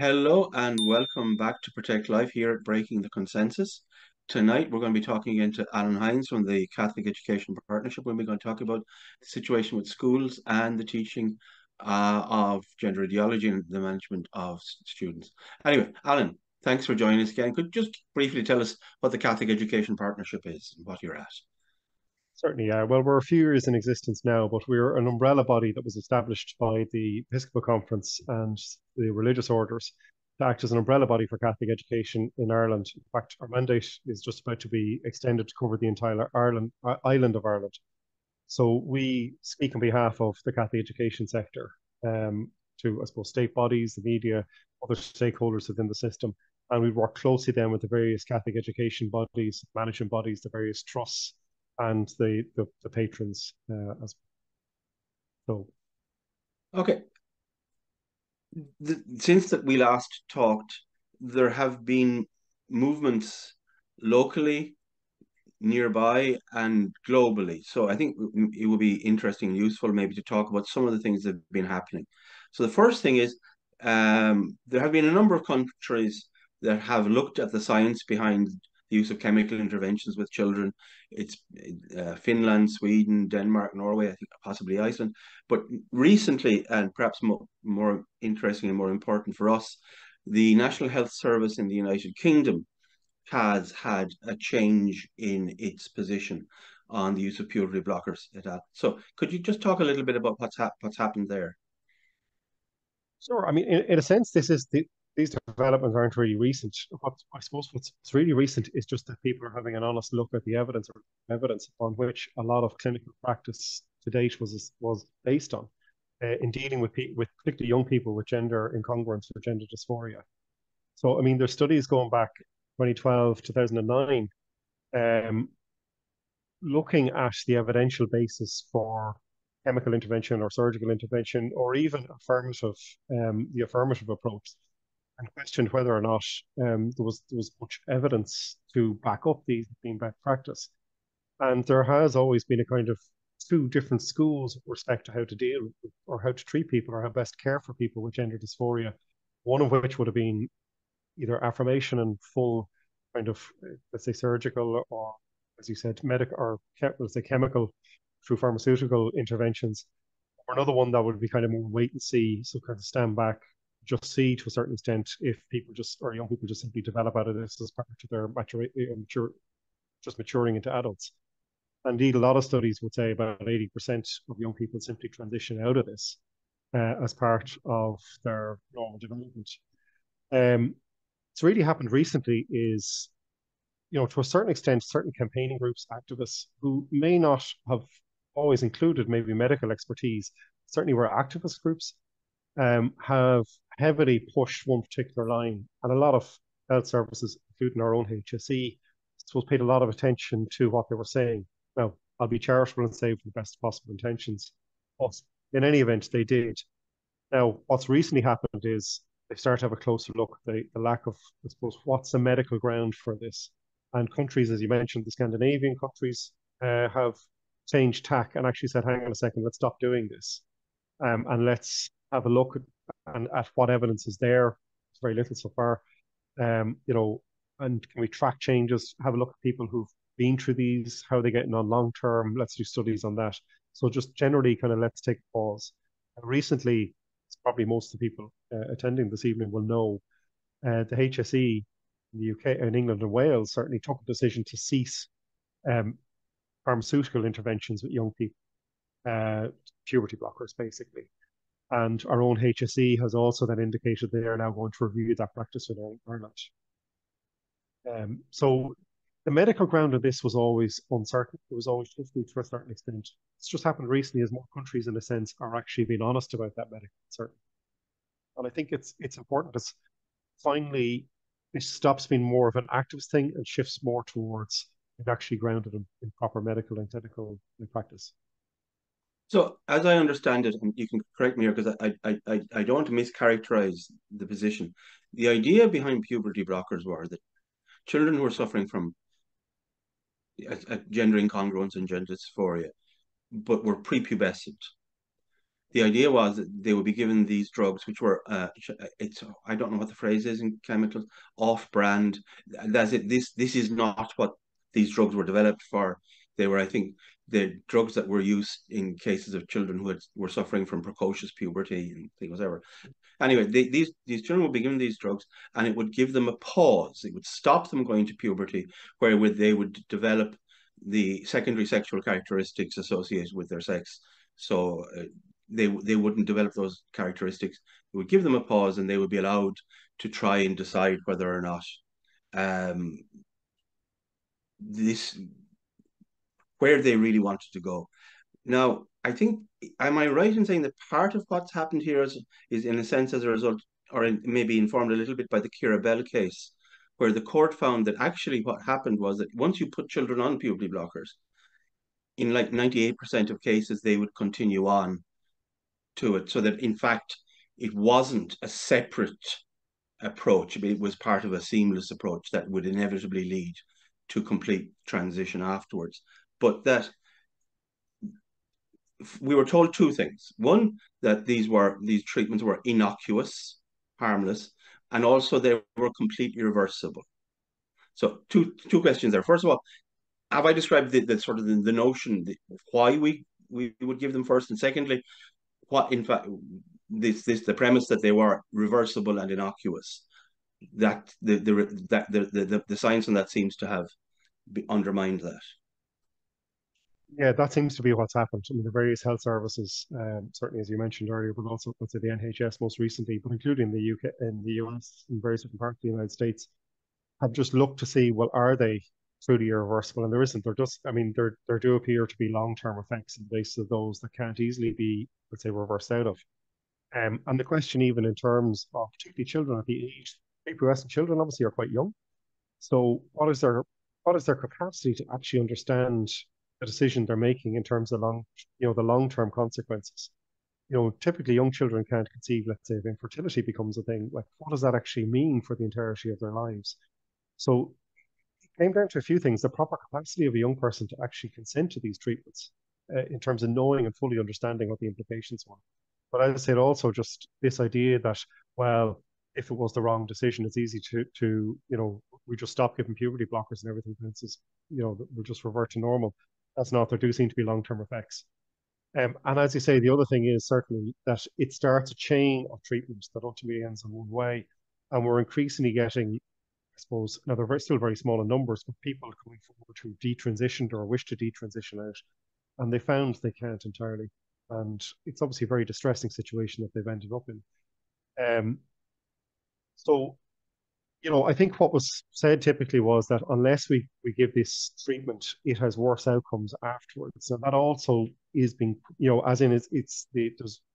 Hello and welcome back to Protect Life here at Breaking the Consensus. Tonight we're going to be talking again to Alan Hynes from the Catholic Education Partnership when we're going to talk about the situation with schools and the teaching of gender ideology and the management of students. Anyway, Alan, thanks for joining us again. Could you just briefly tell us what the Catholic Education Partnership is and what you're at? Certainly, yeah. Well, we're a few years in existence now, but we're an umbrella body that was established by the Episcopal Conference and the religious orders to act as an umbrella body for Catholic education in Ireland. In fact, our mandate is just about to be extended to cover the entire island of Ireland. So we speak on behalf of the Catholic education sector to, I suppose, state bodies, the media, other stakeholders within the system. And we work closely then with the various Catholic education bodies, management bodies, the various trusts, and the patrons as so. Okay. Since that we last talked, there have been movements locally, nearby, and globally. So I think it would be interesting and useful maybe to talk about some of the things that have been happening. So the first thing is there have been a number of countries that have looked at the science behind the use of chemical interventions with children. It's Finland, Sweden, Denmark, Norway, I think possibly Iceland. But recently, and perhaps more interesting and more important for us, the National Health Service in the United Kingdom has had a change in its position on the use of puberty blockers. So could you just talk a little bit about what's happened there? Sure. I mean, in a sense, these developments aren't really recent. What I suppose what's really recent is just that people are having an honest look at the evidence or evidence on which a lot of clinical practice to date was based on in dealing with particularly young people with gender incongruence or gender dysphoria. So, I mean, there's studies going back 2012, 2009, um, looking at the evidential basis for chemical intervention or surgical intervention, or even the affirmative approach, and questioned whether or not there was much evidence to back up these being best practice. And there has always been a kind of two different schools with respect to how to deal with, or how to treat people or how best care for people with gender dysphoria. One of which would have been either affirmation and full kind of, let's say, surgical or, as you said, medical or let's say chemical through pharmaceutical interventions, or another one that would be kind of more wait and see, so kind of stand back, just see to a certain extent if people just or young people just simply develop out of this as part of their just maturing into adults. Indeed, a lot of studies would say about 80% of young people simply transition out of this as part of their normal development. Um, what's really happened recently is, to a certain extent, certain campaigning groups, activists who may not have always included maybe medical expertise, certainly were activist groups, have heavily pushed one particular line. And a lot of health services, including our own HSE, suppose paid a lot of attention to what they were saying. Now, I'll be charitable and say with the best possible intentions, but in any event, they did. Now, what's recently happened is they start to have a closer look at the lack of, I suppose, what's the medical ground for this. And countries, as you mentioned, the Scandinavian countries have changed tack and actually said, hang on a second, let's stop doing this. And let's have a look at what evidence is there. It's very little so far. And can we track changes, have a look at people who've been through these, how are they getting on long term? Let's do studies on that. So just generally kind of let's take a pause. Recently, it's probably most of the people attending this evening will know, the HSE in the UK and England and Wales certainly took a decision to cease um, pharmaceutical interventions with young people, uh, puberty blockers basically. And our own HSE has also then indicated they are now going to review that practice in Ireland. So the medical ground of this was always uncertain. It was always shifting to a certain extent. It's just happened recently as more countries, in a sense, are actually being honest about that medical uncertainty. And I think it's important as finally it stops being more of an activist thing and shifts more towards it actually grounded in proper medical and clinical practice. So as I understand it, and you can correct me here because I don't want to mischaracterize the position. The idea behind puberty blockers were that children who are suffering from gender incongruence and gender dysphoria, but were prepubescent, the idea was that they would be given these drugs, which were it's I don't know what the phrase is in chemicals, off-brand. That's it. This is not what these drugs were developed for. They were, I think, the drugs that were used in cases of children were suffering from precocious puberty and things whatever. Anyway, these children would be given these drugs, and it would give them a pause. It would stop them going to puberty, where they would develop the secondary sexual characteristics associated with their sex. So they wouldn't develop those characteristics. It would give them a pause, and they would be allowed to try and decide whether or not um, this where they really wanted to go. Now, I think, am I right in saying that part of what's happened here is in a sense as a result, or maybe informed a little bit by the Kira Bell case, where the court found that actually what happened was that once you put children on puberty blockers, in like 98% of cases, they would continue on to it. So that in fact, it wasn't a separate approach, it was part of a seamless approach that would inevitably lead to complete transition afterwards. But that we were told two things. One, that these treatments were innocuous, harmless, and also they were completely reversible. So two questions there. First of all, have I described the sort of the notion of why we would give them first? And secondly, what in fact this the premise that they were reversible and innocuous, that the science on that seems to have undermined that. Yeah, that seems to be what's happened. I mean, the various health services, certainly as you mentioned earlier, but also let's say the NHS most recently, but including the UK and the US and various different parts of the United States, have just looked to see, well, are they truly irreversible? And there isn't. There just, I mean, there do appear to be long-term effects in the basis of those that can't easily be, let's say, reversed out of. And the question, even in terms of particularly children at the age, prepubescent children obviously are quite young. So what is their capacity to actually understand the decision they're making in terms of the long-term consequences? Typically young children can't conceive, let's say, if infertility becomes a thing. Like, what does that actually mean for the entirety of their lives? So it came down to a few things: the proper capacity of a young person to actually consent to these treatments, in terms of knowing and fully understanding what the implications were. But as I said, also just this idea that, well, if it was the wrong decision, it's easy to we just stop giving puberty blockers and everything. For instance, we'll just revert to normal. That's not. There do seem to be long-term effects. And as you say, the other thing is certainly that it starts a chain of treatments that ultimately ends in one way. And we're increasingly getting, I suppose, now they're still very small in numbers, but people coming forward who detransitioned or wish to detransition out, and they found they can't entirely. And it's obviously a very distressing situation that they've ended up in. Um, so, I think what was said typically was that unless we give this treatment, it has worse outcomes afterwards. So that also is being, as in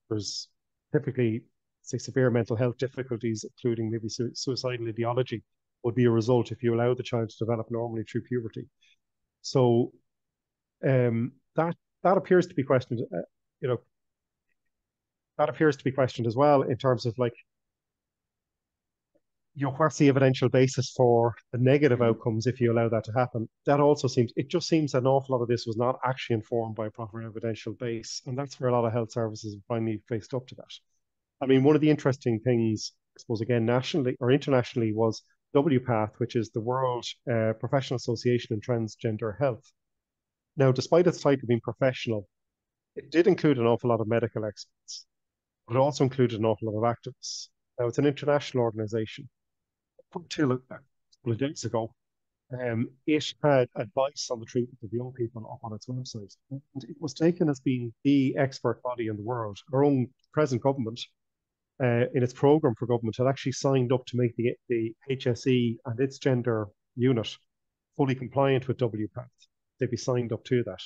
there's typically, say, severe mental health difficulties, including maybe suicidal ideology, would be a result if you allow the child to develop normally through puberty. So that appears to be questioned. You know, that appears to be questioned as well in terms of like, what's the evidential basis for the negative outcomes if you allow that to happen? That also it just seems an awful lot of this was not actually informed by a proper evidential base. And that's where a lot of health services have finally faced up to that. I mean, one of the interesting things, I suppose, again, nationally or internationally, was WPATH, which is the World Professional Association in Transgender Health. Now, despite its title being professional, it did include an awful lot of medical experts, but it also included an awful lot of activists. Now, it's an international organization. Until a couple of days ago, it had advice on the treatment of young people up on its website. And it was taken as being the expert body in the world. Our own present government, in its program for government, had actually signed up to make the HSE and its gender unit fully compliant with WPATH. They'd be signed up to that.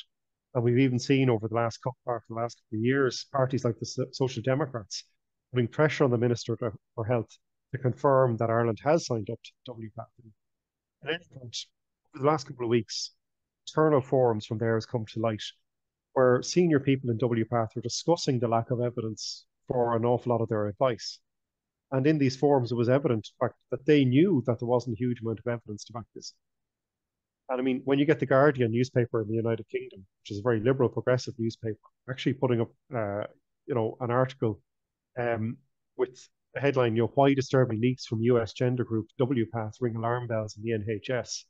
And we've even seen over the last couple of years, parties like the Social Democrats putting pressure on the Minister for Health to confirm that Ireland has signed up to WPATH. At any point, over the last couple of weeks, internal forums from there has come to light where senior people in WPATH were discussing the lack of evidence for an awful lot of their advice. And in these forums, it was evident, in fact, that they knew that there wasn't a huge amount of evidence to back this. And I mean, when you get the Guardian newspaper in the United Kingdom, which is a very liberal, progressive newspaper, actually putting up an article with the headline, why disturbing leaks from US gender group WPATH ring alarm bells in the NHS.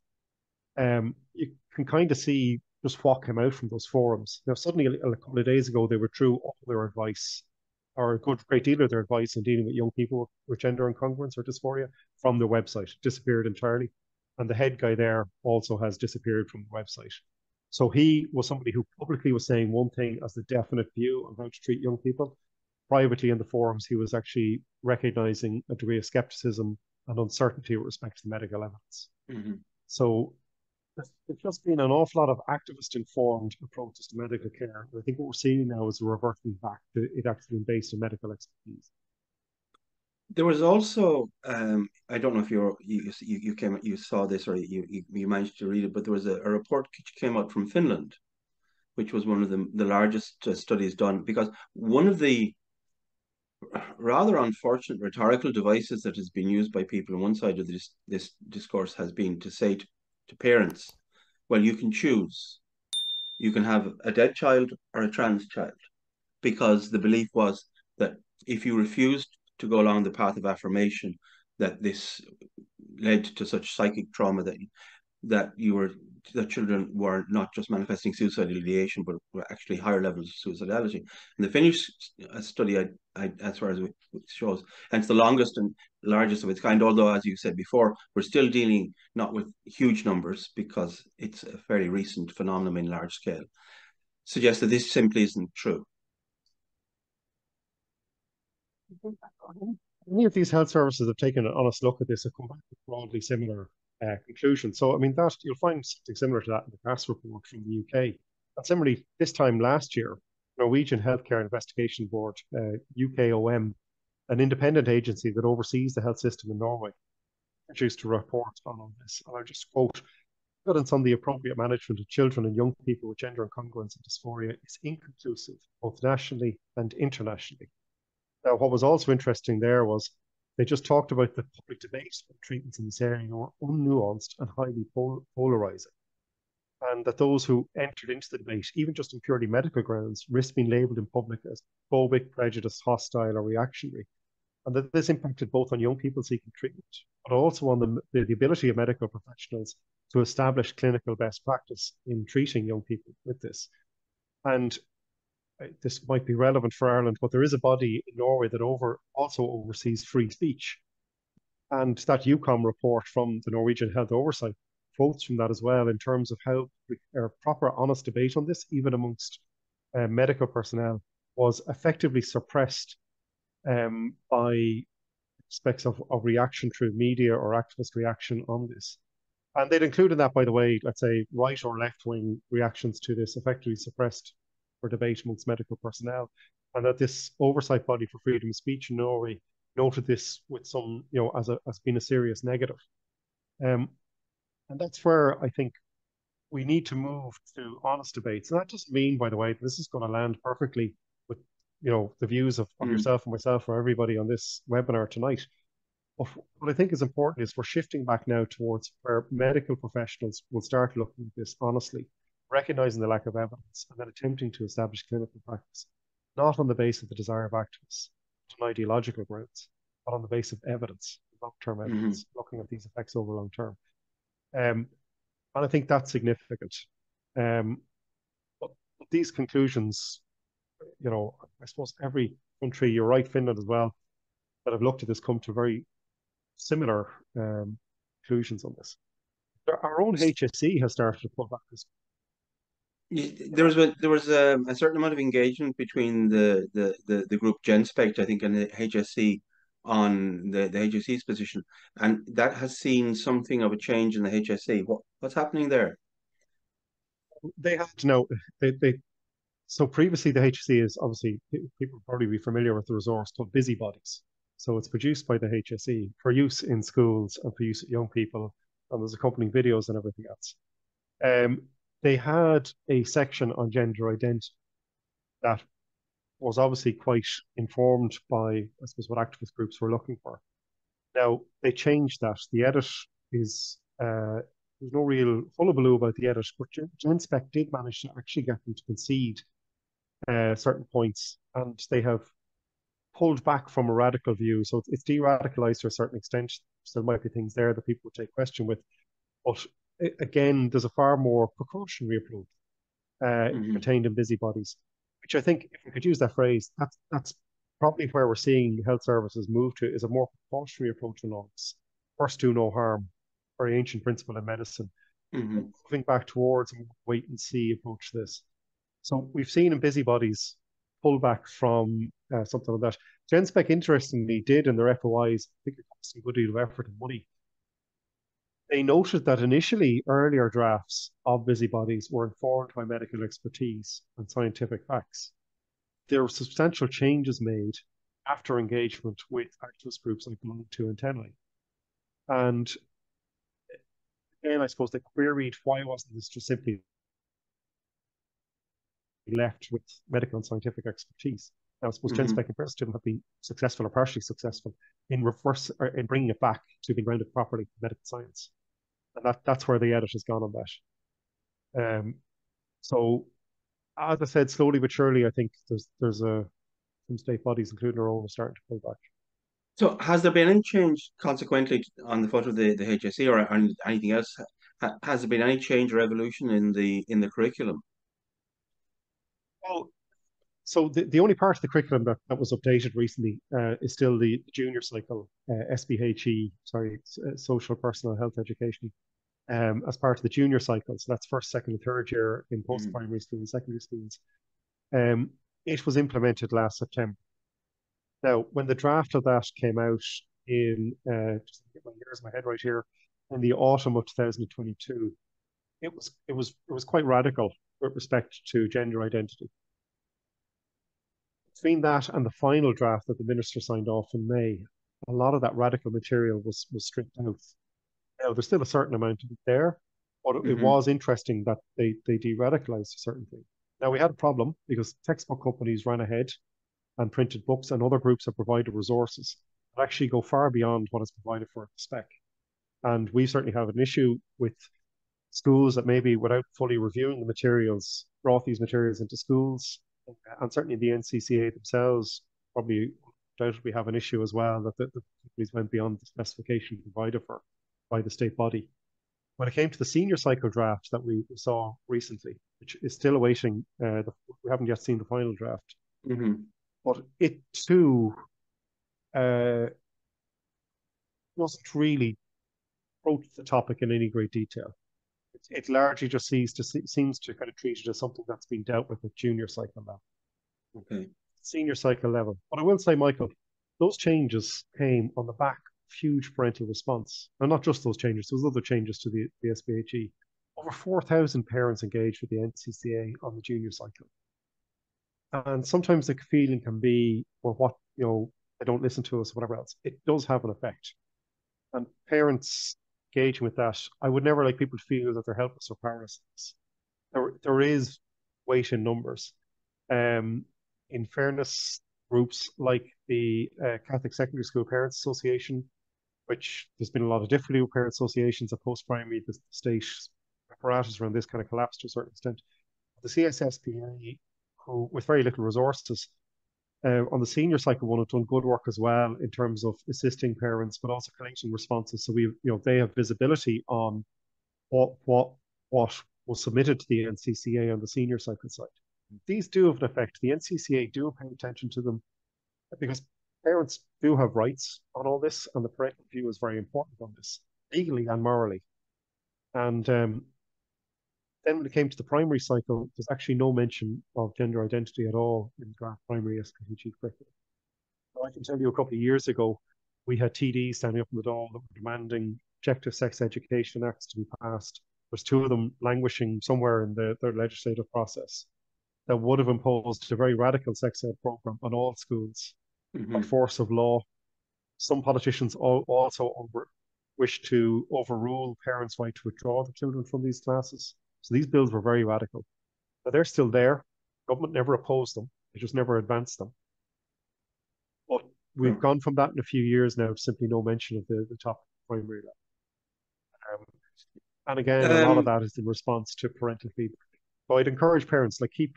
You can kind of see just what came out from those forums. Now, suddenly, a couple of days ago, they withdrew all their advice, or a great deal of their advice in dealing with young people with gender incongruence or dysphoria from their website, disappeared entirely. And the head guy there also has disappeared from the website. So he was somebody who publicly was saying one thing as the definite view on how to treat young people. Privately in the forums, he was actually recognizing a degree of skepticism and uncertainty with respect to the medical evidence. Mm-hmm. So there's just been an awful lot of activist-informed approaches to medical care. And I think what we're seeing now is a reverting back to it actually being based on medical expertise. There was also, I don't know if you saw this or you managed to read it, but there was a report which came out from Finland, which was one of the largest studies done, because one of the rather unfortunate rhetorical devices that has been used by people on one side of this discourse has been to say to parents, well, you can choose. You can have a dead child or a trans child, because the belief was that if you refused to go along the path of affirmation, that this led to such psychic trauma that children were not just manifesting suicidal ideation, but were actually higher levels of suicidality. And the Finnish study, as far as it shows, and it's the longest and largest of its kind, although, as you said before, we're still dealing not with huge numbers because it's a fairly recent phenomenon in large scale, suggests that this simply isn't true. Many of these health services have taken an honest look at this and come back with broadly similar conclusions. So, I mean, that you'll find something similar to that in the CAS report from the UK. And similarly, this time last year, Norwegian Healthcare Investigation Board, UKOM, an independent agency that oversees the health system in Norway, produced a report on all this. And I'll just quote, evidence on the appropriate management of children and young people with gender incongruence and dysphoria is inconclusive, both nationally and internationally. Now, what was also interesting there was they just talked about the public debate on treatments in this area were unnuanced and highly polarizing. And that those who entered into the debate, even just on purely medical grounds, risk being labelled in public as phobic, prejudiced, hostile, or reactionary. And that this impacted both on young people seeking treatment, but also on the ability of medical professionals to establish clinical best practice in treating young people with this. And this might be relevant for Ireland, but there is a body in Norway that also oversees free speech. And that UCOM report from the Norwegian Health Oversight quotes from that as well in terms of how proper, honest debate on this, even amongst medical personnel, was effectively suppressed by aspects of reaction through media or activist reaction on this. And they'd include in that, by the way, let's say right or left wing reactions to this effectively suppressed for debate amongst medical personnel, and that this oversight body for freedom of speech in Norway noted this with some, as being a serious negative. And that's where I think we need to move to honest debates. And that doesn't mean, by the way, this is going to land perfectly with, the views of yourself and myself or everybody on this webinar tonight. But what I think is important is we're shifting back now towards where medical professionals will start looking at this honestly, recognizing the lack of evidence, and then attempting to establish clinical practice, not on the basis of the desire of activists, on ideological grounds, but on the basis of evidence, long-term evidence, looking at these effects over long term. And I think that's significant. But these conclusions, I suppose every country, you're right, Finland as well, that have looked at this come to very similar conclusions on this. Our own HSE has started to pull back this. There was a certain amount of engagement between the group GenSpect, I think, and the HSE on the HSE's position, and that has seen something of a change in the HSE. What's happening there? They have to know so previously the HSE is obviously, people probably be familiar with the resource called Busybodies. So it's produced by the HSE for use in schools and for use with young people, and there's accompanying videos and everything else. They had a section on gender identity that was obviously quite informed by, I suppose, what activist groups were looking for. Now, they changed that. The edit is, there's no real hullabaloo about the edit, but GenSpec did manage to actually get them to concede certain points, and they have pulled back from a radical view. So it's de-radicalized to a certain extent. So there might be things there that people would take question with. But again, there's a far more precautionary approach Hmm. contained in busybodies, which I think, if we could use that phrase, that's probably where we're seeing health services move to, is a more precautionary approach to laws. First, do no harm, very ancient principle in medicine. Hmm. Moving back towards a wait and see approach to this. So we've seen in busybodies pull back from something like that. GenSpec, interestingly, did in their FOIs, I think it cost a good deal of effort and money. They noted that initially earlier drafts of busybodies were informed by medical expertise and scientific facts. There were substantial changes made after engagement with activist groups like Belong to and Tenley. And again, I suppose they queried why wasn't this just simply left with medical and scientific expertise. Now, I suppose Hmm. GenSpec and Pearson have been successful or partially successful in reverse or in bringing it back to being grounded properly in medical science, and that's where the edit has gone on that. So, as I said, slowly but surely, I think there's some state bodies, including our own, are starting to pull back. So has there been any change consequently on the foot of the HSE or anything else? Has there been any change or evolution in the curriculum? Well, so the only part of the curriculum that was updated recently is still the junior cycle, SPHE, sorry, social personal health education, as part of the junior cycle. So that's first, second, and third year in Mm-hmm. post-primary school and secondary schools. Um, it was implemented last September. Now, when the draft of that came out in, just to get my years in my head right here, in the autumn of 2022, it was quite radical with respect to gender identity. Between that and the final draft that the minister signed off in May, a lot of that radical material was stripped out. Now, there's still a certain amount of it there, but it Mm-hmm. was interesting that they de-radicalized a certain thing. Now, we had a problem because textbook companies ran ahead and printed books, and other groups have provided resources that actually go far beyond what is provided for the spec. And we certainly have an issue with schools that maybe, without fully reviewing the materials, brought these materials into schools, and certainly the NCCA themselves probably undoubtedly have an issue as well that the companies went beyond the specification provided for by the state body. When it came to the senior cycle draft that we saw recently, which is still awaiting, we haven't yet seen the final draft, Mm-hmm. but it too uh, wasn't really approach the topic in any great detail. It largely just seems to kind of treat it as something that's been dealt with at junior cycle level, Okay. senior cycle level. But I will say, Michael, those changes came on the back of huge parental response. And not just those changes, there was other changes to the SPHE. Over 4,000 parents engaged with the NCCA on the junior cycle. And sometimes the feeling can be, well, what, they don't listen to us, whatever else. It does have an effect. And parents engaging with that, I would never like people to feel that they're helpless or powerless. There is weight in numbers. Um, in fairness, groups like the Catholic Secondary School Parents Association, which there's been a lot of difficulty with parent associations at post-primary, the state apparatus around this kind of collapsed to a certain extent. The CSSPA, who with very little resources, on the senior cycle one have done good work as well in terms of assisting parents, but also collecting responses. So they have visibility on what was submitted to the NCCA on the senior cycle side. These do have an effect. The NCCA do pay attention to them because parents do have rights on all this, and the parental view is very important on this, legally and morally. And then when it came to the primary cycle, there's actually no mention of gender identity at all in the draft primary SPHE curriculum. I can tell you a couple of years ago, we had TDs standing up in the Dáil that were demanding objective sex education acts to be passed. There's two of them languishing somewhere in their legislative process that would have imposed a very radical sex ed program on all schools by Mm-hmm. force of law. Some politicians also wish to overrule parents' right to withdraw their children from these classes. So these bills were very radical. But they're still there. Government never opposed them. They just never advanced them. But we've Sure. gone from that in a few years now to simply no mention of the top primary level. And again, a lot of Um, that is in response to parental feedback. So I'd encourage parents, like, keep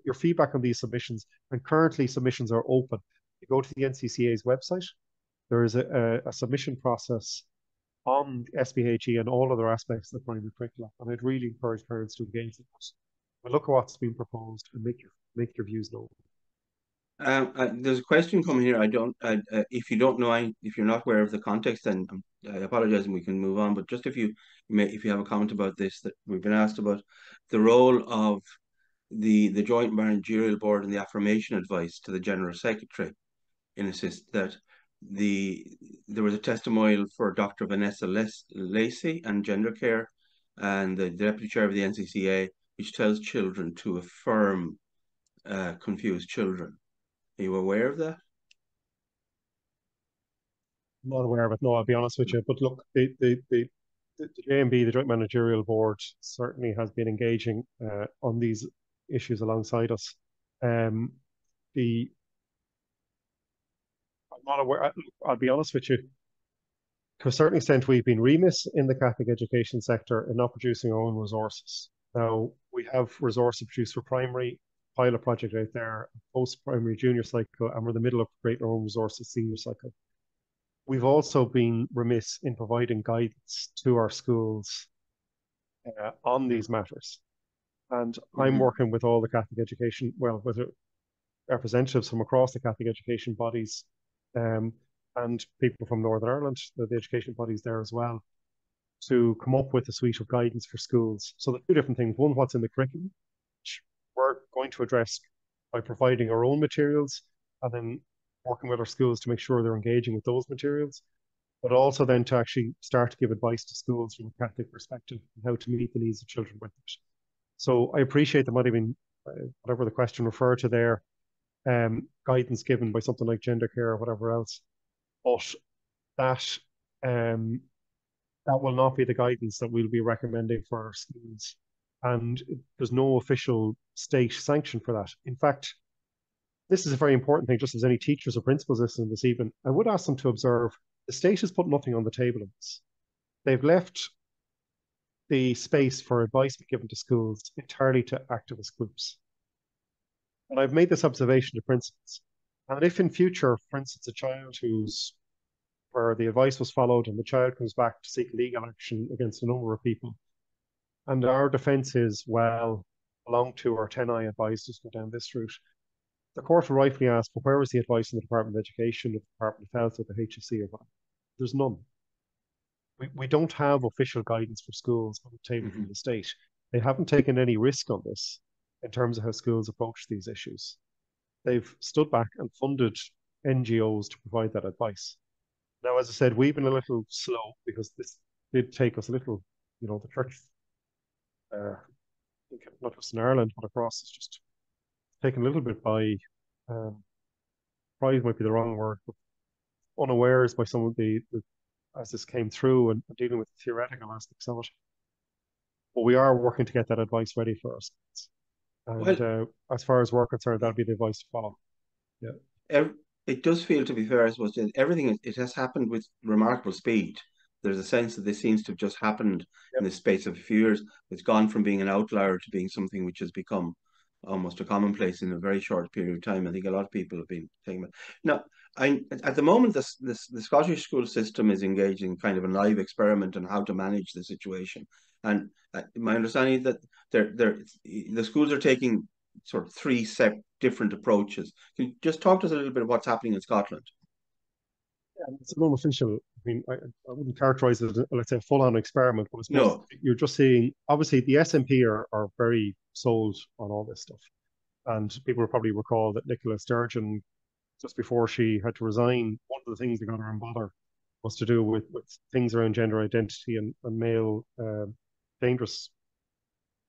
your feedback on these submissions. And currently submissions are open. You go to the NCCA's website, there is a submission process on SPHE and all other aspects of the primary curriculum. And I'd really encourage parents to engage with us. But look at what's been proposed and make your views known. There's a question coming here. If you don't know, if you're not aware of the context, then I apologize, and we can move on. But just if you have a comment about this, that we've been asked about the role of the Joint Managerial Board and the affirmation advice to the General Secretary, in a sense that there was a testimonial for Dr. Vanessa Lacey and gender care, and the Deputy Chair of the NCCA, which tells children to affirm confused children. Are you aware of that? I'm not aware of it, no, I'll be honest with you. But look, the JMB, the Joint Managerial Board, certainly has been engaging on these issues alongside us. I'm not aware, I'll be honest with you. To a certain extent, we've been remiss in the Catholic education sector in not producing our own resources. Now, we have resources produced for primary, pilot project out there, post-primary junior cycle, and we're in the middle of creating our own resources senior cycle. We've also been remiss in providing guidance to our schools on these matters. And I'm working with all the Catholic education, well, with representatives from across the Catholic education bodies and people from Northern Ireland, the education bodies there as well, to come up with a suite of guidance for schools. So the two different things: one, what's in the curriculum, which we're going to address by providing our own materials, and then working with our schools to make sure they're engaging with those materials, but also then to actually start to give advice to schools from a Catholic perspective on how to meet the needs of children with it. So I appreciate there might have been, whatever the question referred to there, guidance given by something like gender care or whatever else, but that that will not be the guidance that we'll be recommending for our schools. And there's no official state sanction for that. In fact, this is a very important thing, just as any teachers or principals listening this evening. I would ask them to observe the state has put nothing on the table in this. They've left the space for advice to be given to schools entirely to activist groups. And I've made this observation to principals. And if in future, for instance, a child where the advice was followed and the child comes back to seek legal action against a number of people, and our defence is, well, belong to or 10I advised us to go down this route, the court will rightfully ask, well, where was the advice in the Department of Education, the Department of Health, or the HSE, or whatever? There's none. We don't have official guidance for schools on the table from the state. They haven't taken any risk on this in terms of how schools approach these issues. They've stood back and funded NGOs to provide that advice. Now, as I said, we've been a little slow because this did take us a little, the church, not just in Ireland, but across, it's just taken a little bit by, surprise might be the wrong word, but unawares by some of as this came through and dealing with the theoretical aspects of it. But we are working to get that advice ready for us. And as far as we're concerned, that'll be the advice to follow. Yeah. It does feel, to be fair, I suppose, everything, it has happened with remarkable speed. There's a sense that this seems to have just happened in the space of a few years. It's gone from being an outlier to being something which has become almost a commonplace in a very short period of time. I think a lot of people have been thinking about. Now, at the moment, the Scottish school system is engaged in kind of a live experiment on how to manage the situation. And my understanding is that the schools are taking sort of three different approaches. Can you just talk to us a little bit of what's happening in Scotland? Yeah, it's an unofficial. I mean, I wouldn't characterize it as, let's say, a full-on experiment, but I suppose you're just seeing, obviously, the SNP are very sold on all this stuff. And people will probably recall that Nicola Sturgeon, just before she had to resign, one of the things that got her in bother was to do with things around gender identity and male, dangerous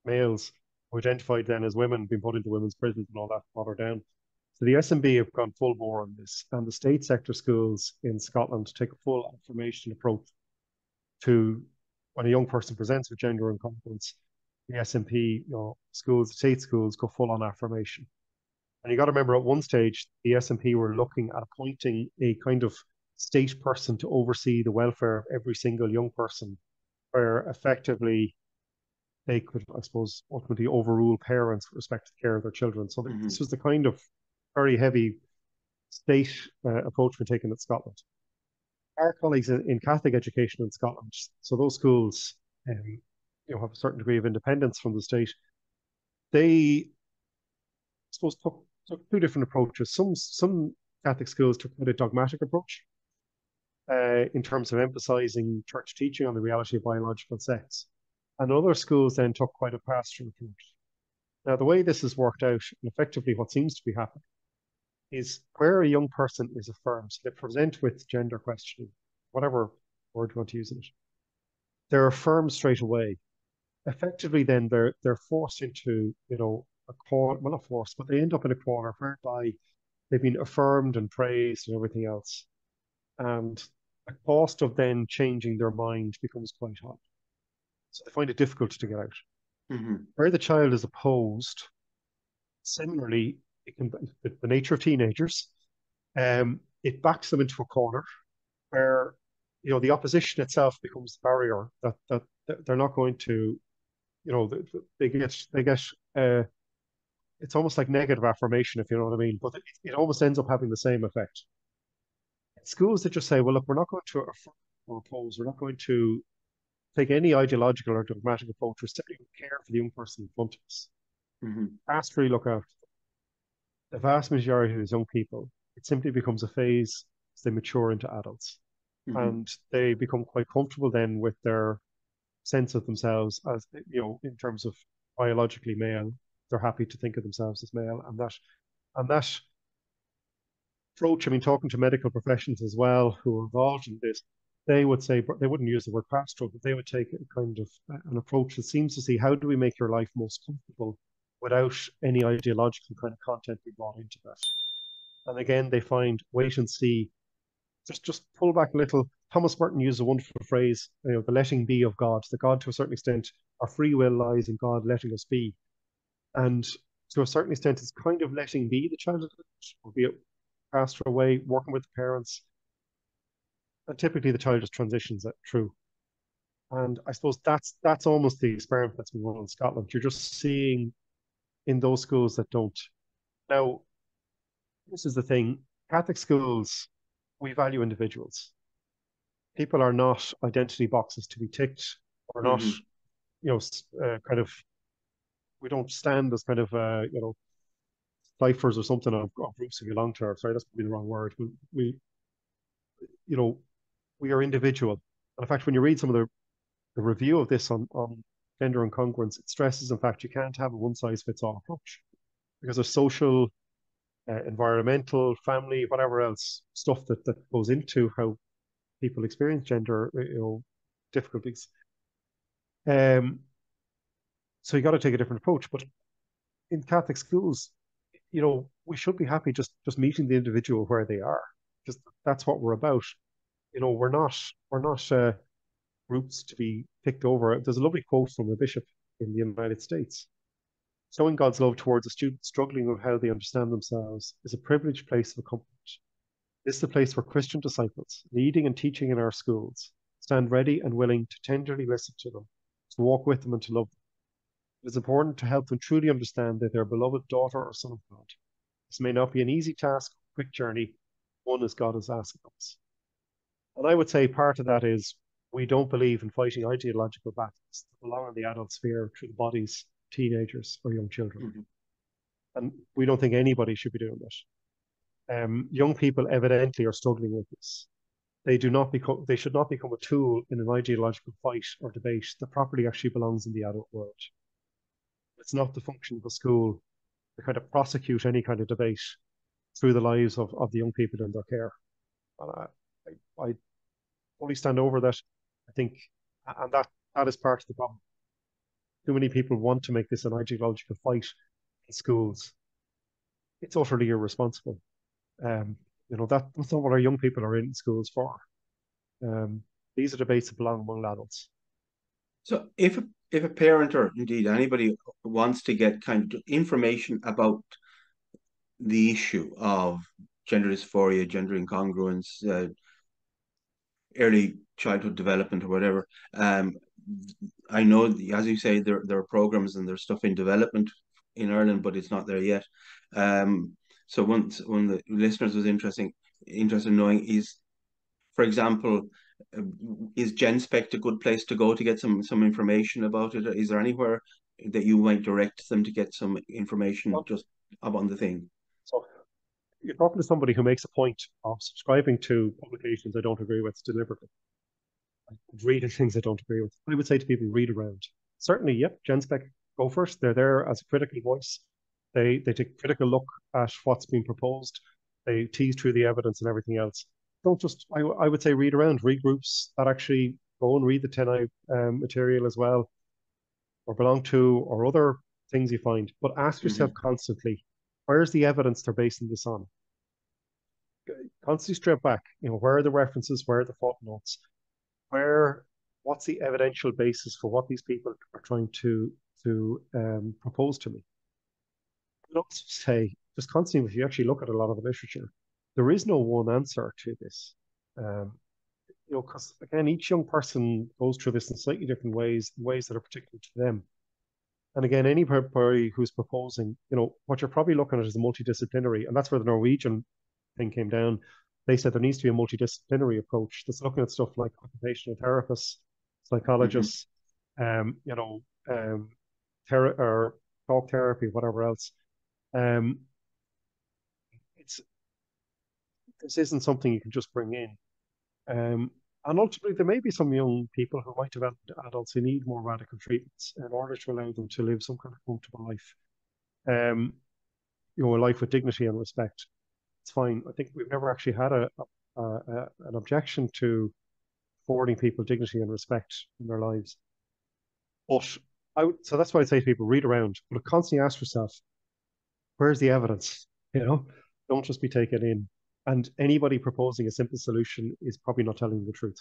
males who identified then as women being put into women's prisons and all that brought her down. So the SNB have gone full bore on this, and the state sector schools in Scotland take a full affirmation approach to when a young person presents with gender incompetence. The SNP, schools, state schools go full on affirmation. And you got to remember, at one stage, the SNP were looking at appointing a kind of state person to oversee the welfare of every single young person, where effectively they could, I suppose, ultimately overrule parents with respect to the care of their children. So this Hmm. was the kind of very heavy state approach we're taking at Scotland. Our colleagues in Catholic education in Scotland, so those schools, have a certain degree of independence from the state. They, I suppose, took two different approaches. Some Catholic schools took quite a dogmatic approach in terms of emphasizing church teaching on the reality of biological sex, and other schools then took quite a pastoral approach. Now, the way this has worked out, and effectively what seems to be happening, is where a young person is affirmed, they present with gender questioning, whatever word you want to use in it, they're affirmed straight away. Effectively, then they're forced into, a corner, well, not forced, but they end up in a corner whereby they've been affirmed and praised and everything else. And the cost of then changing their mind becomes quite high. So they find it difficult to get out. Hmm. Where the child is opposed, similarly, it can the nature of teenagers, it backs them into a corner where the opposition itself becomes the barrier that they're not going to, they get it's almost like negative affirmation, if you know what I mean, but it almost ends up having the same effect. Schools that just say, well, look, we're not going to affirm or oppose, we're not going to take any ideological or dogmatic approach, we're simply going to care for the young person in front of us. Hmm. Pastorally look after the vast majority of these young people. It simply becomes a phase as they mature into adults. Hmm. And they become quite comfortable then with their sense of themselves as, in terms of biologically male. They're happy to think of themselves as male. And that approach, I mean, talking to medical professions as well who are involved in this, they would say, but they wouldn't use the word pastoral, but they would take a kind of an approach that seems to see how do we make your life most comfortable without any ideological kind of content being brought into that. And again, they find wait and see, just pull back a little. Thomas Merton used a wonderful phrase, the letting be of God, that God, to a certain extent, our free will lies in God letting us be. And to a certain extent, it's kind of letting be the child, albeit passed away, working with the parents. And typically the child just transitions it through. And I suppose that's almost the experiment that's been run in Scotland. You're just seeing in those schools that don't. Now, this is the thing. Catholic schools, we value individuals. People are not identity boxes to be ticked or not, Hmm. kind of, we don't stand as kind of, ciphers or something of groups we belong to. Sorry, that's probably the wrong word. You know, we are individual. And in fact, when you read some of the review of this on gender incongruence, it stresses, in fact, you can't have a one size fits all approach because there's social, environmental, family, whatever else stuff that goes into how people experience gender, difficulties. Um, so you got to take a different approach. But in Catholic schools, we should be happy just meeting the individual where they are. Just that's what we're about. We're not groups to be picked over. There's a lovely quote from a bishop in the United States. Showing God's love towards a student struggling with how they understand themselves is a privileged place of accomplishment. This is the place where Christian disciples, leading and teaching in our schools, stand ready and willing to tenderly listen to them, to walk with them and to love them. It is important to help them truly understand that they're a beloved daughter or son of God. This may not be an easy task, quick journey, one as God has asked of us. And I would say part of that is we don't believe in fighting ideological battles that belong in the adult sphere through the bodies of teenagers or young children. Hmm. And we don't think anybody should be doing that. Young people evidently are struggling with this. They should not become a tool in an ideological fight or debate that properly actually belongs in the adult world. It's not the function of a school to kind of prosecute any kind of debate through the lives of the young people in their care. And I fully stand over that. I think, and that is part of the problem. Too many people want to make this an ideological fight in schools. It's utterly irresponsible. Um, that's not what our young people are in schools for. Um, these are debates that belong among adults. So if a parent or indeed anybody wants to get kind of information about the issue of gender dysphoria, gender incongruence, early childhood development or whatever, I know, as you say, there are programs and there's stuff in development in Ireland, but it's not there yet. So one of the listeners was interested in knowing is, for example, uh, is GenSpect a good place to go to get some information about it? Is there anywhere that you might direct them to get some information Well, just about the thing? so you're talking to somebody who makes a point of subscribing to publications I don't agree with deliberately, reading things I don't agree with. I would say to people, read around. Certainly, yep, GenSpec, go first. They're there as a critical voice. They take a critical look at what's being proposed. They tease through the evidence and everything else. Don't just, I would say, read around, read groups that actually go and read the 10i material as well, or belong to, or other things you find. But ask yourself Hmm. constantly, where's the evidence they're basing this on? Constantly strip back. Where are the references? Where are the footnotes? Where What's the evidential basis for what these people are trying to propose to me? I would also say, just constantly, if you actually look at a lot of the literature, there is no one answer to this. Because again, each young person goes through this in slightly different ways that are particular to them. And again, anybody who's proposing, what you're probably looking at is a multidisciplinary, and that's where the Norwegian thing came down. They said there needs to be a multidisciplinary approach that's looking at stuff like occupational therapists, Hmm. psychologists, um, you know, um, or talk therapy, whatever else. Um, it's This isn't something you can just bring in. And ultimately, there may be some young people who might develop into adults who need more radical treatments in order to allow them to live some kind of comfortable life. Um, a life with dignity and respect. It's fine. I think we've never actually had an objection to affording people dignity and respect in their lives. But so that's why I say to people, read around, but constantly ask yourself, where's the evidence? You know, don't just be taken in. And anybody proposing a simple solution is probably not telling the truth.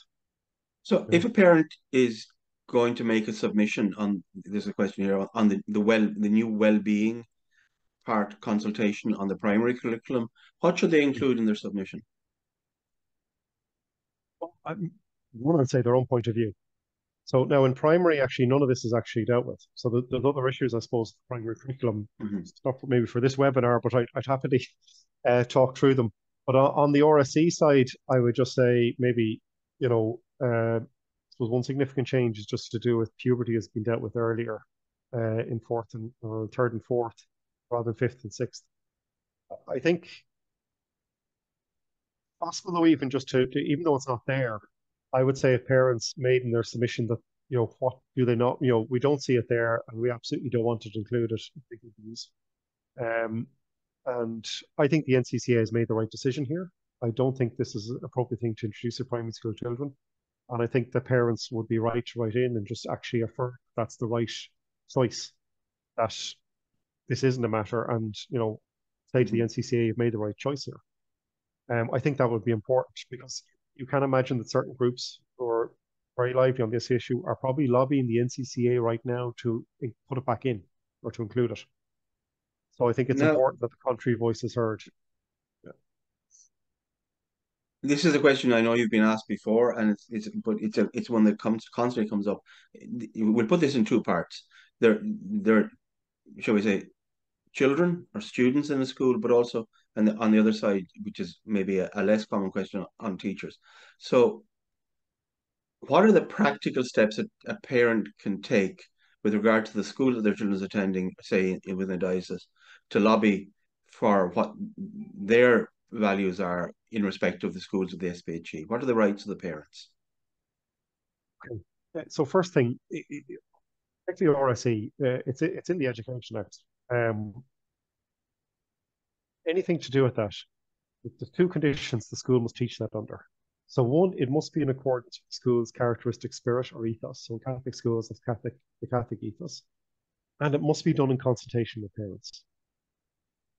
So You if know, a parent is going to make a submission on, there's a question here on the new well-being part consultation on the primary curriculum, what should they include in their submission? one would say their own point of view. So now in primary, actually, none of this is actually dealt with. So there's other issues, I suppose, primary curriculum Hmm. stuff maybe for this webinar, but I'd happily talk through them. But on the RSE side, I would just say maybe, I suppose one significant change is just to do with puberty has been dealt with earlier in fourth and or third and fourth rather than fifth and sixth. I think possible though, even just even though it's not there, I would say if parents made in their submission that, what do they not, we don't see it there and we absolutely don't want it included. Um, and I think the NCCA has made the right decision here. I don't think this is an appropriate thing to introduce to primary school children. And I think the parents would be right to write in and just actually affirm that's the right choice, that this isn't a matter, and, say to the Hmm. NCCA, you've made the right choice here. I think that would be important because you can imagine that certain groups who are very lively on this issue are probably lobbying the NCCA right now to put it back in or to include it. So I think it's Now, important that the country voice is heard. this is a question I know you've been asked before, and it's one that constantly comes up. We'll put this in two parts. There, shall we say, children or students in the school, but also on the other side, which is maybe a less common question on teachers. So, what are the practical steps a parent can take with regard to the school that their children is attending, say within a diocese, to lobby for what their values are in respect of the schools of the SPHE? What are the rights of the parents? Okay. So first thing, particularly RSE, it's in the Education Act. Anything to do with that, there's two conditions the school must teach that under. So one, it must be in accordance with the school's characteristic spirit or ethos. So in Catholic schools, it's the Catholic ethos. And it must be done in consultation with parents.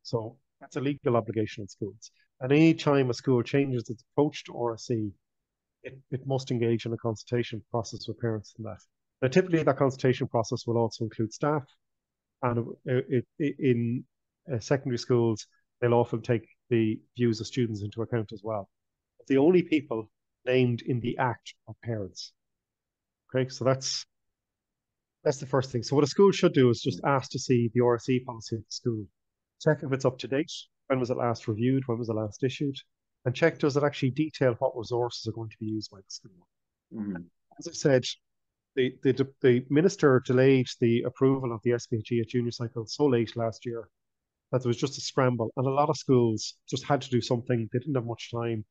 So that's a legal obligation in schools. And any time a school changes its approach to RSE, it must engage in a consultation process with parents in that. Now, typically, that consultation process will also include staff, and in secondary schools, they'll often take the views of students into account as well. But the only people named in the act are parents. Okay, so that's That's the first thing. So what a school should do is just ask to see the RSE policy of the school. Check if it's up to date. When was it last reviewed? When was it last issued? And check, does it actually detail what resources are going to be used by the school? Mm-hmm. As I said, the minister delayed the approval of the SPHE at junior cycle so late last year that there was just a scramble. And a lot of schools just had to do something. They didn't have much time.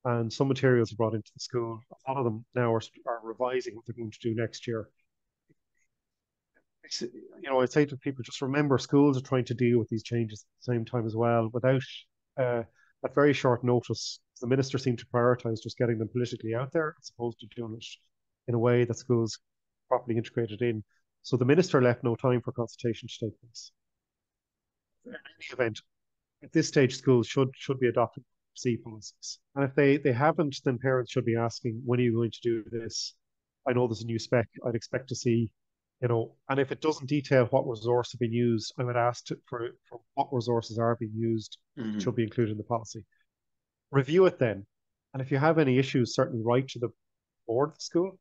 And some materials were brought into the school. A lot of them now are revising what they're going to do next year. I'd say to people, just remember schools are trying to deal with these changes at the same time as well without uh, at very short notice. The minister seemed to prioritize just getting them politically out there as opposed to doing it in a way that schools properly integrated in. So the minister left no time for consultation to take place. In any event, at this stage, schools should be adopting C policies. And if they haven't, then parents should be asking, when are you going to do this? I know there's a new spec. I'd expect to see, and if it doesn't detail what resources have been used, I would ask for what resources are being used, Mm-hmm. should be included in the policy. Review it then. And if you have any issues, certainly write to the board of the school.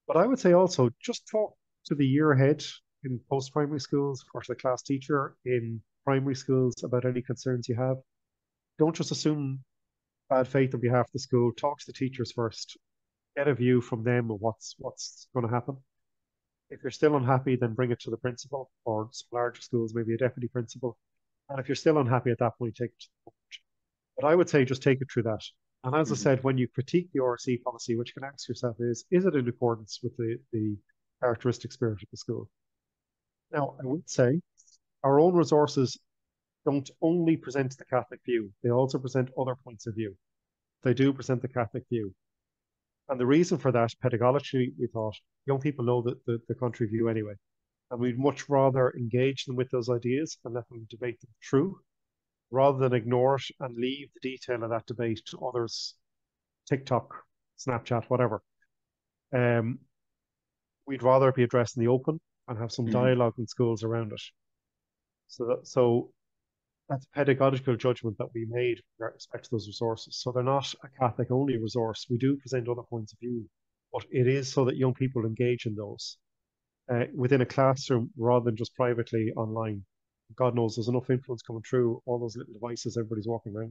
But I would say also just talk to the year ahead in post-primary schools or to the class teacher in primary schools about any concerns you have. Don't just assume bad faith on behalf of the school. Talk to the teachers first. Get a view from them of what's going to happen. If you're still unhappy, then bring it to the principal, or some larger schools, maybe a deputy principal. And if you're still unhappy at that point, take it to the board. But I would say just take it through that. And as I Mm-hmm. said, when you critique the RC policy, what you can ask yourself is it in accordance with the characteristic spirit of the school? Now, I would say our own resources don't only present the Catholic view, they also present other points of view. They do present the Catholic view. And the reason for that, pedagogically, we thought young people know the country view anyway. And we'd much rather engage them with those ideas and let them debate them through rather than ignore it and leave the detail of that debate to others, TikTok, Snapchat, whatever. Um, we'd rather be addressed in the open and have some Mm-hmm. dialogue in schools around it. So that's a pedagogical judgment that we made with respect to those resources. So they're not a Catholic only resource. We do present other points of view, but it is so that young people engage in those within a classroom rather than just privately online. God knows there's enough influence coming through all those little devices everybody's walking around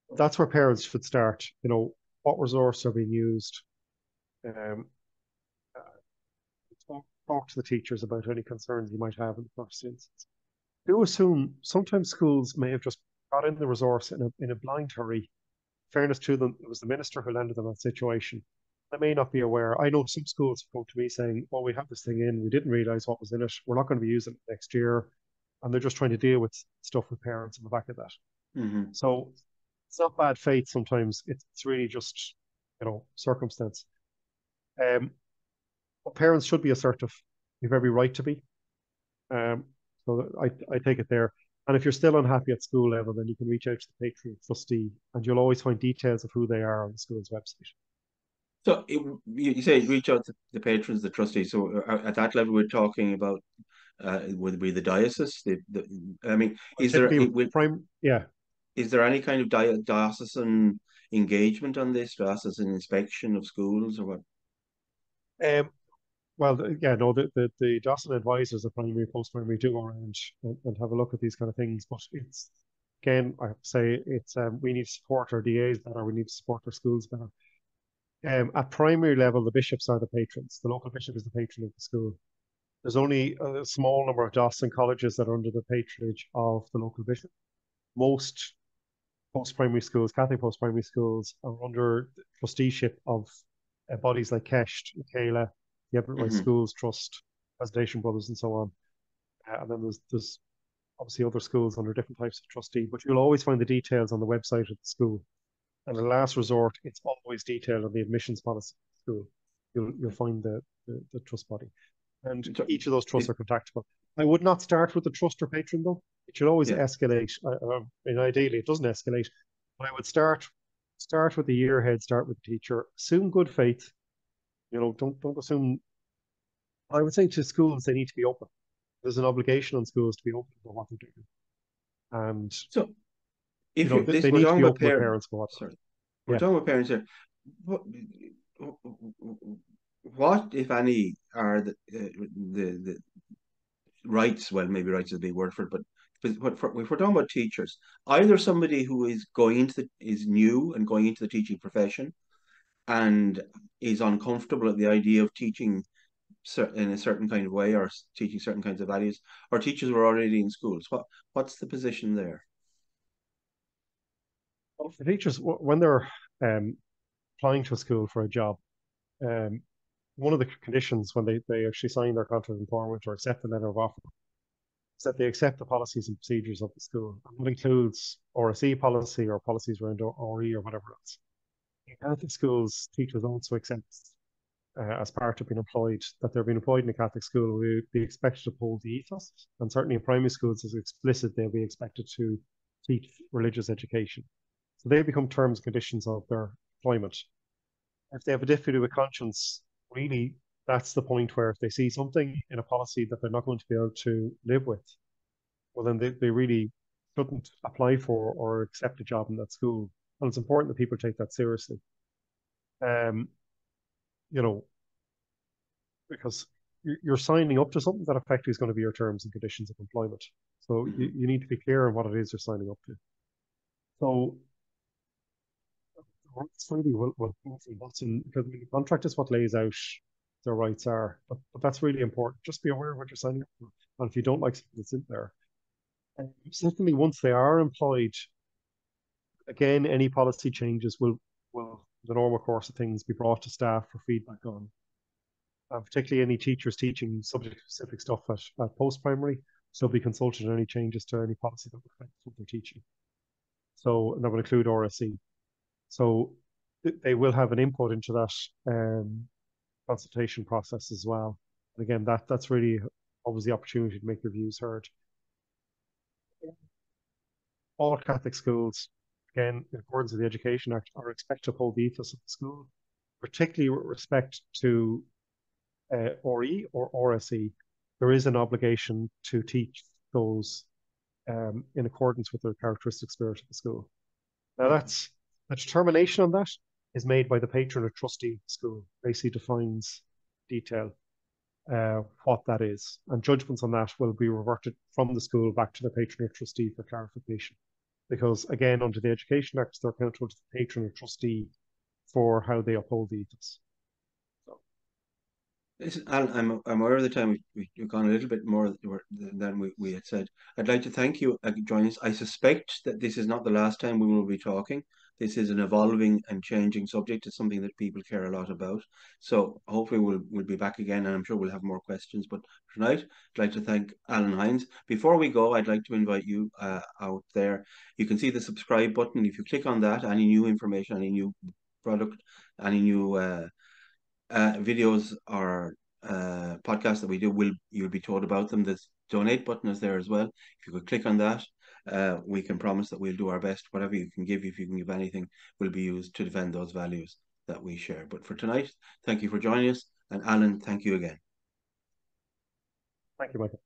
with. That's where parents should start. What resources are being used? Um, talk to the teachers about any concerns you might have in the first instance. Do assume sometimes schools may have just got in the resource in a blind hurry. Fairness to them, it was the minister who landed them in that situation. They may not be aware. I know some schools have come to me saying, "Oh, we have this thing in. We didn't realize what was in it. We're not going to be using it next year," and they're just trying to deal with stuff with parents on the back of that. Mm-hmm. So it's not bad faith. Sometimes it's really just circumstance. Um, but parents should be assertive. You have every right to be. Um, so I take it there. And if you're still unhappy at school level, then you can reach out to the patron trustee, and you'll always find details of who they are on the school's website. So you say reach out to the patrons, the trustees. So at that level, we're talking about would it be the diocese? I mean, Well, typically, yeah. is there any kind of diocesan engagement on this, diocesan inspection of schools or what? Um, well, yeah, no, the Dawson advisors, the primary, post-primary, do go around and have a look at these kind of things. But it's, again, I have to say, it's we need to support our DAs better. We need to support our schools better. At primary level, the bishops are the patrons. The local bishop is the patron of the school. There's only a small number of Dawson colleges that are under the patronage of the local bishop. Most post-primary schools, Catholic post-primary schools, are under the trusteeship of bodies like Kesht, Michaela, the Everett Rice Mm-hmm. Schools Trust, Preservation Brothers, and so on. And then there's obviously other schools under different types of trustee, but you'll always find the details on the website of the school. And in last resort, it's always detailed on the admissions policy of the school. You'll find the trust body. And So each of those trusts it, are contactable. I would not start with the trust or patron, though. It should always yeah. escalate. And ideally, it doesn't escalate. But I would start with the year ahead, start with the teacher. Assume good faith. Don't assume. I would say to schools, they need to be open. There's an obligation on schools to be open about what they're doing. And, So if you're they this, we're need to talking be about open with parents. parents about that. Sorry, we're Yeah. talking about parents here. What, what, if any, are the rights? Well, maybe rights is a big word for it, but if we're talking about teachers, either somebody who is going into is new and going into the teaching profession and is uncomfortable at the idea of teaching in a certain kind of way or teaching certain kinds of values, or teachers who are already in schools. What's the position there? Well, for teachers, when they're um, applying to a school for a job, um, one of the conditions when they actually sign their contract of employment or accept the letter of offer is that they accept the policies and procedures of the school. And that includes RSE policy or policies around RE or whatever else. In Catholic schools, teachers also accept, as part of being employed, that they're being employed in a Catholic school will be expected to uphold the ethos. And certainly in primary schools, as explicit, they'll be expected to teach religious education. So they become terms and conditions of their employment. If they have a difficulty with conscience, really, that's the point where if they see something in a policy that they're not going to be able to live with, well, then they really shouldn't apply for or accept a job in that school. And it's important that people take that seriously. Um, you know, because you're signing up to something that effectively is going to be your terms and conditions of employment. So Hmm. you need to be clear on what it is you're signing up to. So it's really what's in, because the contract is what lays out their rights are, but that's really important. Just be aware of what you're signing up for. And if you don't like something that's in there, and certainly once they are employed, again, any policy changes will the normal course of things be brought to staff for feedback on. Particularly any teachers teaching subject-specific stuff at post-primary, so be consulted on any changes to any policy that affect what they're teaching. So and that would include RSE. So they will have an input into that consultation process as well. And again, that's really always the opportunity to make your views heard. All Catholic schools, again, in accordance with the Education Act, are expected to uphold the ethos of the school, particularly with respect to RE or RSE. There is an obligation to teach those in accordance with the characteristic spirit of the school. Now, Okay. that's the determination on that is made by the patron or trustee of the school. Basically defines detail what that is, and judgments on that will be reverted from the school back to the patron or trustee for clarification. Because again, under the Education Act, they're accountable to the patron or trustee for how they uphold the ethos. So, Listen, Alan, I'm aware of the time. We've gone a little bit more than we had said. I'd like to thank you for joining us. I suspect that this is not the last time we will be talking. This is an evolving and changing subject. It's something that people care a lot about. So hopefully we'll be back again, and I'm sure we'll have more questions. But tonight, I'd like to thank Alan Hynes. Before we go, I'd like to invite you out there. You can see the subscribe button. If you click on that, any new information, any new product, any new videos or podcasts that we do, will you'll be told about them. The donate button is there as well. If you could click on that, we can promise that we'll do our best. Whatever you can give, if you can give anything, will be used to defend those values that we share. But for tonight, thank you for joining us. And Alan, thank you again. thank you, Michael.